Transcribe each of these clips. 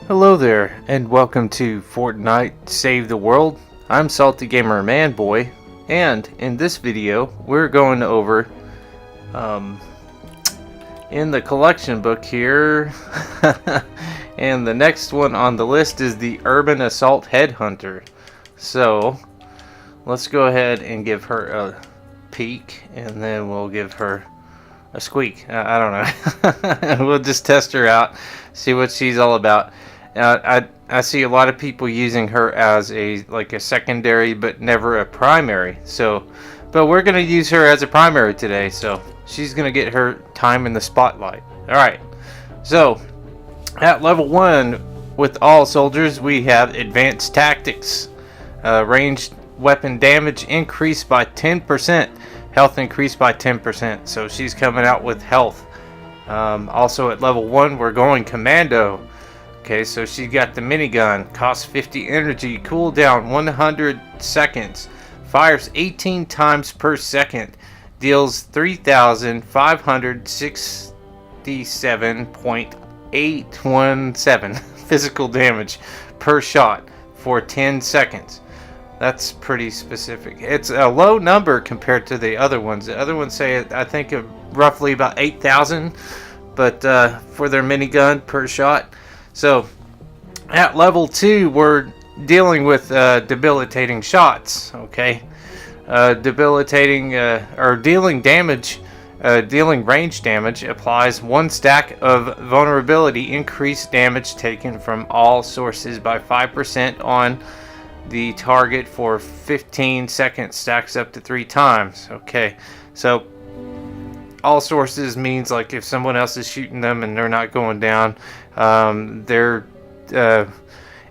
Hello there, and welcome to Fortnite Save the World. I'm Salty Gamer Manboy, and in this video, we're going over, in the collection book here, and the next one on the list is the Urban Assault Headhunter. So, let's go ahead and give her a peek, and then we'll give her a squeak. I don't know. We'll just test her out, see what she's all about. I see a lot of people using her as a secondary, but never a primary. But we're gonna use her as a primary today. So she's gonna get her time in the spotlight. All right. So at level 1, with all soldiers, we have advanced tactics. Ranged weapon damage increased by 10%. Health increased by 10%, so she's coming out with health. Also at level 1, we're going commando. Okay, so she got the minigun, costs 50 energy, cooldown 100 seconds, fires 18 times per second, deals 3,567.817 physical damage per shot for 10 seconds. That's pretty specific. It's a low number compared to the other ones. The other ones say, I think, roughly about 8,000, but for their minigun per shot. So at level 2, we're dealing with debilitating shots. Okay, debilitating or dealing damage. Dealing range damage applies 1 stack of vulnerability. Increased damage taken from all sources by 5% on the target for 15 seconds, stacks up to 3 times. Okay, so all sources means like if someone else is shooting them and they're not going down,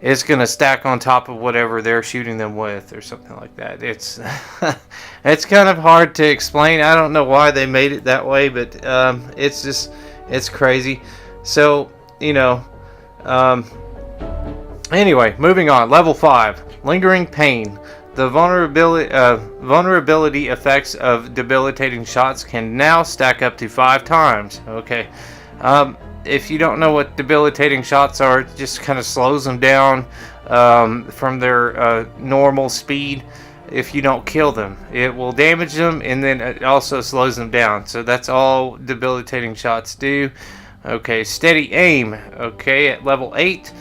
it's gonna stack on top of whatever they're shooting them with or something like that. It's it's kind of hard to explain. I don't know why they made it that way, but it's crazy. So anyway, moving on. Level 5. Lingering pain. The vulnerability effects of debilitating shots can now stack up to 5 times. Okay. If you don't know what debilitating shots are, it just kind of slows them down from their normal speed. If you don't kill them, it will damage them, and then it also slows them down. So that's all debilitating shots do. Okay, steady aim. Okay, at level 8.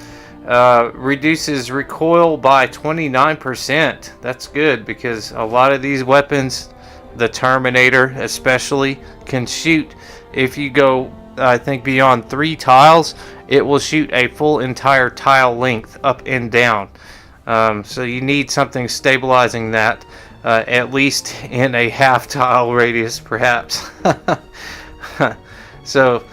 Reduces recoil by 29%. That's good because a lot of these weapons, the Terminator especially, can shoot. If you go, I think, beyond 3 tiles, it will shoot a full entire tile length up and down. So you need something stabilizing that, at least in a half tile radius, perhaps. So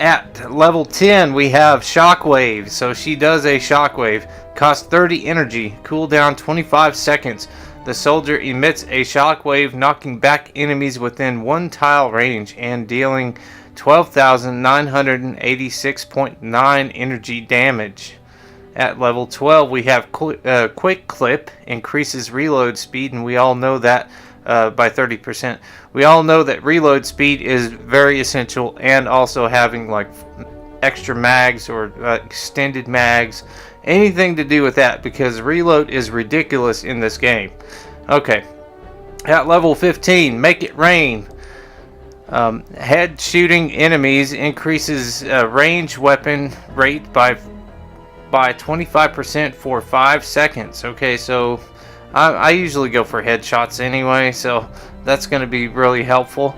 at level 10, we have Shockwave. So she does a Shockwave. Costs 30 energy. Cooldown 25 seconds. The soldier emits a Shockwave, knocking back enemies within 1 tile range and dealing 12,986.9 energy damage. At level 12, we have Quick Clip. Increases reload speed, and we all know that by 30%. We all know that reload speed is very essential, and also having like extra mags or extended mags, anything to do with that, because reload is ridiculous in this game. Okay, at level 15, Make It Rain. Head shooting enemies increases range weapon rate by 25% for 5 seconds. Okay, so I usually go for headshots anyway, so that's going to be really helpful.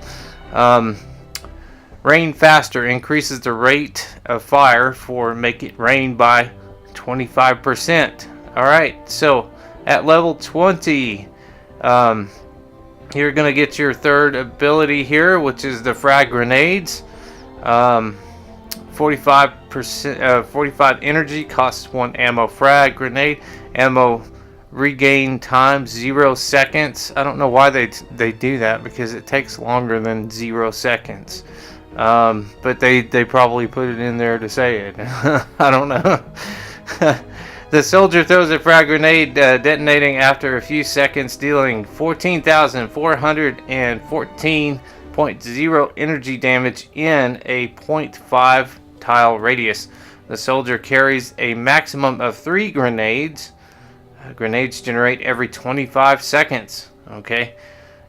Rain Faster increases the rate of fire for Make It Rain by 25%. Alright, so at level 20, you're going to get your third ability here, which is the Frag Grenades. 45 energy, costs 1 ammo frag grenade. Ammo regain time 0 seconds. I don't know why they do that, because it takes longer than 0 seconds. But they probably put it in there to say it. I don't know. The soldier throws a frag grenade, detonating after a few seconds, dealing 14,414.0 energy damage in a 0.5 tile radius. The soldier carries a maximum of 3 grenades. Grenades generate every 25 seconds. Okay.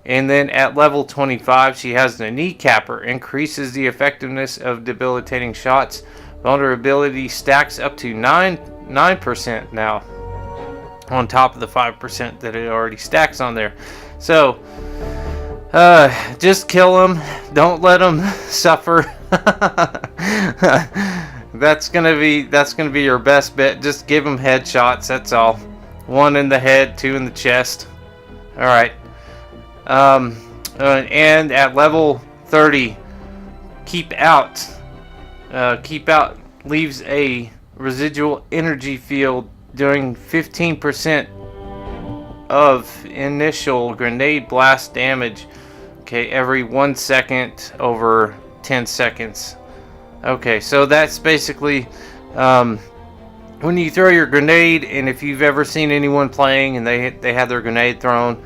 And then at level 25, she has the kneecapper. Increases the effectiveness of debilitating shots. Vulnerability stacks up to 9% now, on top of the 5% that it already stacks on there. So, just kill them. Don't let them suffer. That's gonna be your best bet. Just give them headshots. That's all. 1 in the head, 2 in the chest. All right. And at level 30, keep out. Keep out leaves a residual energy field doing 15% of initial grenade blast damage. Okay, every 1 second over 10 seconds. Okay, so that's basically when you throw your grenade, and if you've ever seen anyone playing and they have their grenade thrown,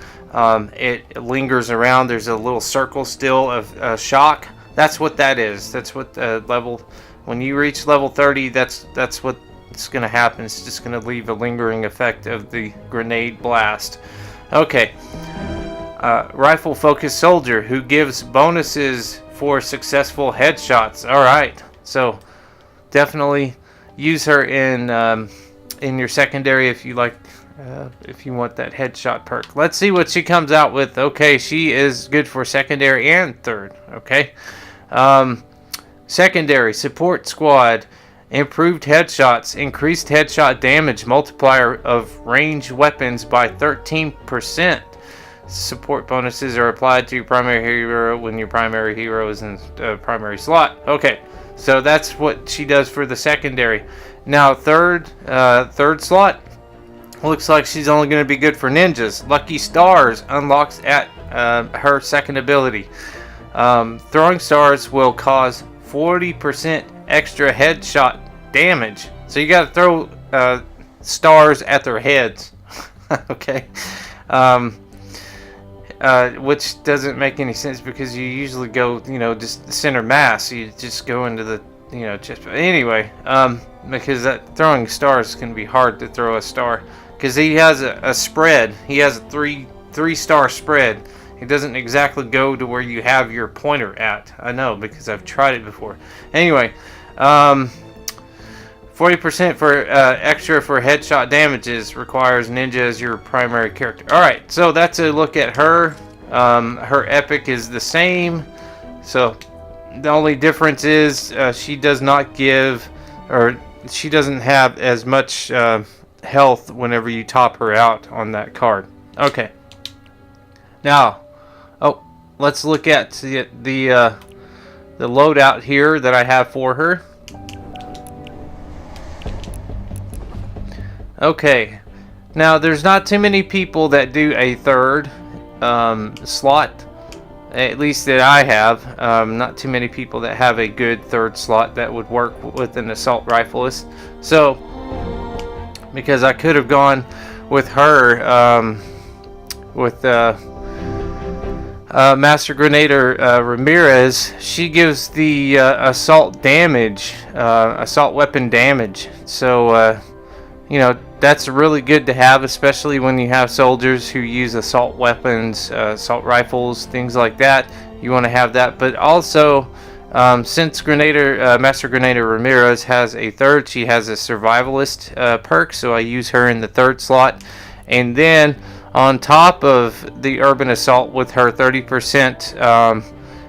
it lingers around. There's a little circle still of shock. That's what that is. That's what level. When you reach level 30, that's what's going to happen. It's just going to leave a lingering effect of the grenade blast. Okay. Rifle focused soldier who gives bonuses for successful headshots. All right. So definitely use her in your secondary if you like. If you want that headshot perk. Let's see what she comes out with. Okay, she is good for secondary and third. Okay. Secondary support squad. Improved headshots. Increased headshot damage multiplier of ranged weapons by 13%. Support bonuses are applied to your primary hero when your primary hero is in primary slot. Okay, so that's what she does for the secondary. Now third slot. Looks like she's only going to be good for ninjas. Lucky Stars unlocks at her second ability. Throwing stars will cause 40% extra headshot damage. So you got to throw stars at their heads. Okay. Which doesn't make any sense because you usually go, just center mass. You just go into the, chest. Anyway, because that throwing stars can be hard to throw a star. Because he has a spread. He has a three-star spread. It doesn't exactly go to where you have your pointer at. I know because I've tried it before. Anyway, 40% for extra for headshot damages requires ninja as your primary character. All right, so that's a look at her. Her epic is the same. So the only difference is she does not give, or she doesn't have as much health whenever you top her out on that card. Okay. Now, let's look at the loadout here that I have for her. Okay. Now, there's not too many people that do a third slot, at least that I have. Not too many people that have a good third slot that would work with an assault rifleist. So, because I could have gone with her, with Master Grenader Ramirez. She gives the assault damage, assault weapon damage. So, that's really good to have, especially when you have soldiers who use assault weapons, assault rifles, things like that. You want to have that. But also, since Master Grenader Ramirez has a third, she has a survivalist perk, so I use her in the third slot. And then on top of the urban assault with her 30%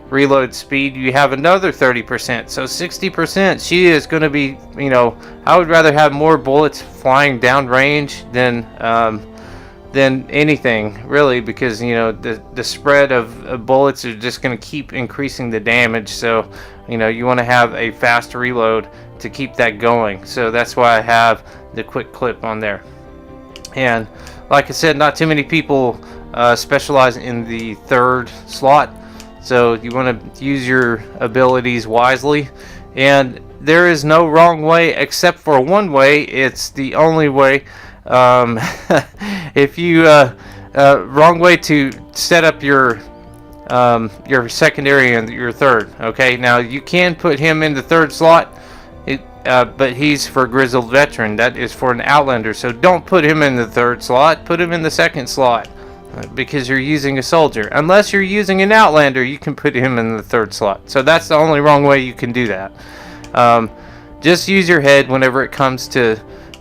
reload speed, you have another 30%, so 60%. She is going to be, I would rather have more bullets flying down range than anything really, because the spread of bullets are just going to keep increasing the damage. So you want to have a fast reload to keep that going. So that's why I have the quick clip on there. And like I said, not too many people specialize in the third slot, so you want to use your abilities wisely. And there is no wrong way except for one way. It's the only way. If you wrong way to set up your secondary and your third. Okay, now you can put him in the third slot. but he's for Grizzled Veteran. That is for an Outlander, so don't put him in the 3rd slot. Put him in the 2nd slot, because you're using a soldier. Unless you're using an Outlander, you can put him in the 3rd slot. So that's the only wrong way you can do that. Just use your head whenever it comes to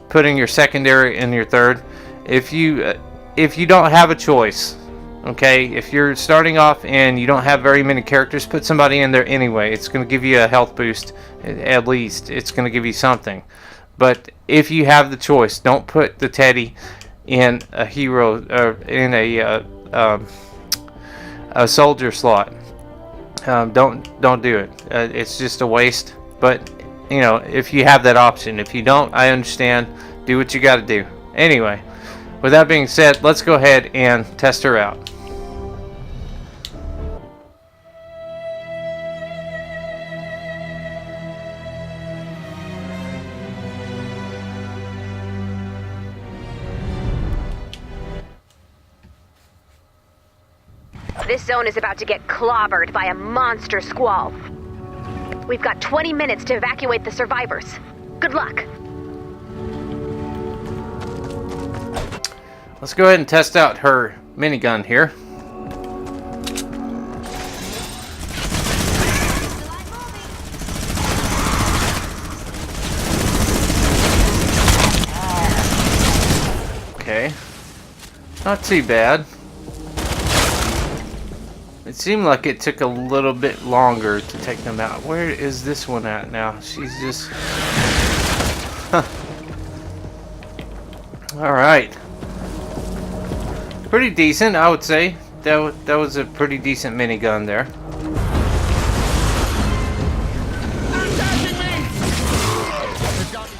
putting your secondary in your 3rd. If you don't have a choice, okay, if you're starting off and you don't have very many characters, put somebody in there anyway. It's going to give you a health boost, at least. It's going to give you something. But if you have the choice, don't put the Teddy in a hero, in a soldier slot. Don't do it. It's just a waste. But you know, if you have that option. If you don't, I understand. Do what you got to do. Anyway, with that being said, let's go ahead and test her out. This zone is about to get clobbered by a monster squall. We've got 20 minutes to evacuate the survivors. Good luck. Let's go ahead and test out her minigun here. Okay. Not too bad. It seemed like it took a little bit longer to take them out. Where is this one at now? She's just... Alright. Pretty decent, I would say. That was a pretty decent minigun there.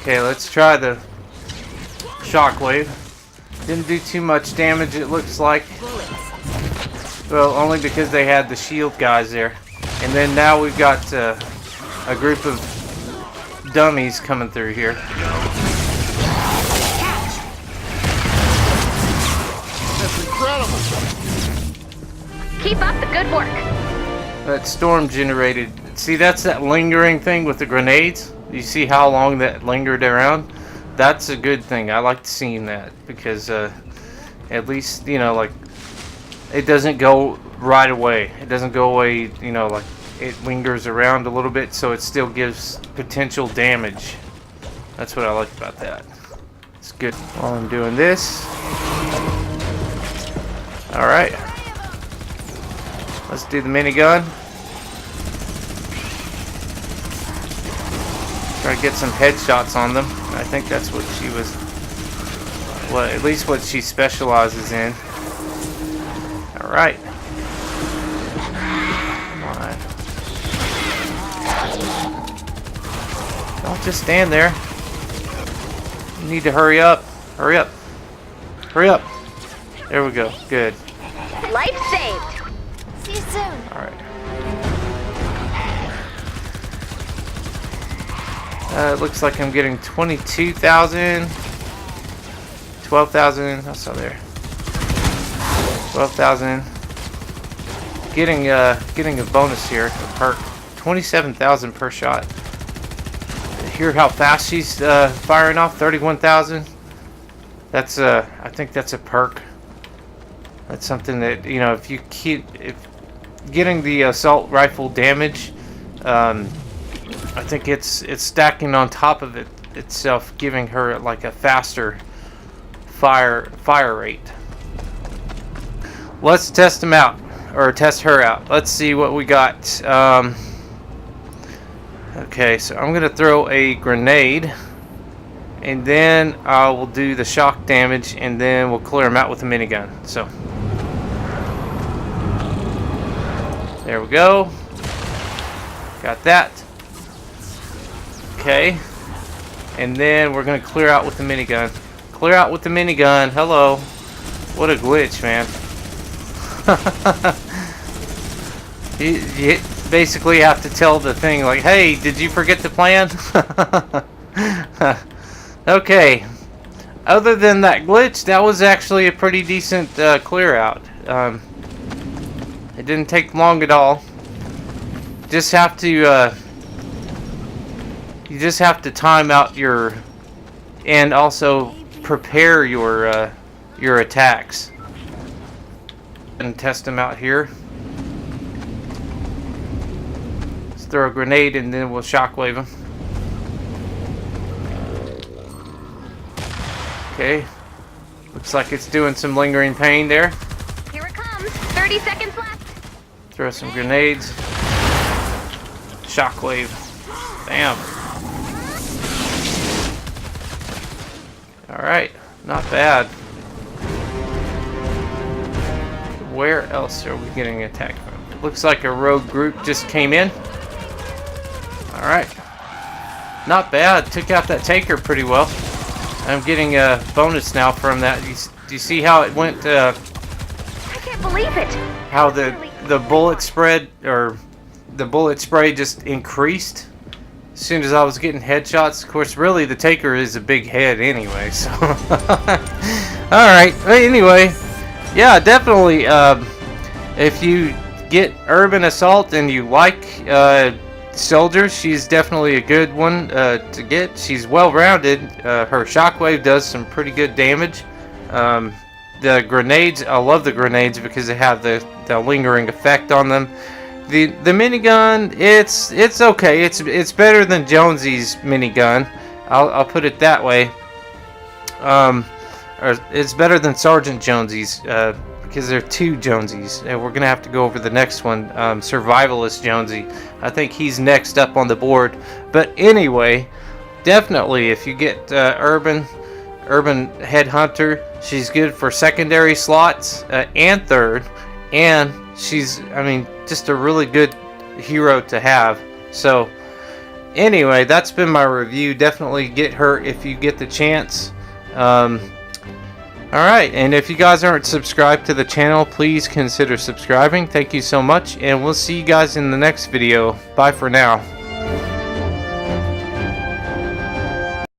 Okay, let's try the Shockwave. Didn't do too much damage, it looks like. Well, only because they had the shield guys there. And then now we've got a group of dummies coming through here. That's incredible. Keep up the good work. That storm generated. See, that's that lingering thing with the grenades. You see how long that lingered around? That's a good thing. I like seeing that because at least, you know, like, it doesn't go right away. It doesn't go away, you know, like it lingers around a little bit, so it still gives potential damage. That's what I like about that. It's good. While I'm doing this. Alright. Let's do the minigun. Try to get some headshots on them. I think that's what she was, well, at least what she specializes in. Alright. Come on. Don't just stand there. You need to hurry up. Hurry up. Hurry up. There we go. Good. Life saved. See you soon. Alright. It looks like I'm getting 22,000. 12,000. I saw there. 12,000. Getting a bonus here, a perk. 27,000 per shot. Hear how fast she's firing off? 31,000. That's I think that's a perk. That's something that, you know, if getting the assault rifle damage, I think it's stacking on top of it itself, giving her like a faster fire rate. Let's test them out, or test her out. Let's see what we got. Okay, so I'm gonna throw a grenade, and then I will do the shock damage, and then we'll clear them out with a minigun. So there we go. Got that. Okay, and then we're gonna clear out with the minigun. Clear out with the minigun. Hello. What a glitch, man. you basically have to tell the thing like, hey, did you forget the plan? Okay, other than that glitch, that was actually a pretty decent clear out. It didn't take long at all. Just have to You just have to time out your, and also prepare your attacks. And test them out here. Let's throw a grenade and then we'll shockwave them. Okay. Looks like it's doing some lingering pain there. Here it comes. 30 seconds left. Throw some grenades. Shockwave. Bam. Alright. Not bad. Where else are we getting attacked from? Looks like a rogue group just came in. Alright. Not bad. Took out that taker pretty well. I'm getting a bonus now from that. Do you see how it went? I can't believe it. How the bullet spread, or the bullet spray just increased as soon as I was getting headshots. Of course, really the taker is a big head anyway. So, alright. Anyway, yeah, definitely. If you get Urban Assault and you like soldiers, she's definitely a good one to get. She's well-rounded. Her shockwave does some pretty good damage. The grenades, I love the grenades because they have the lingering effect on them. The minigun, it's okay. It's better than Jonesy's minigun. I'll put it that way. Or it's better than Sergeant Jonesy's because there are two Jonesies, and we're gonna have to go over the next one, Survivalist Jonesy. I think he's next up on the board. But anyway, definitely if you get Urban Headhunter, she's good for secondary slots and third, and she's, I mean, just a really good hero to have. So anyway, that's been my review. Definitely get her if you get the chance. Alright, and if you guys aren't subscribed to the channel, please consider subscribing. Thank you so much, and we'll see you guys in the next video. Bye for now.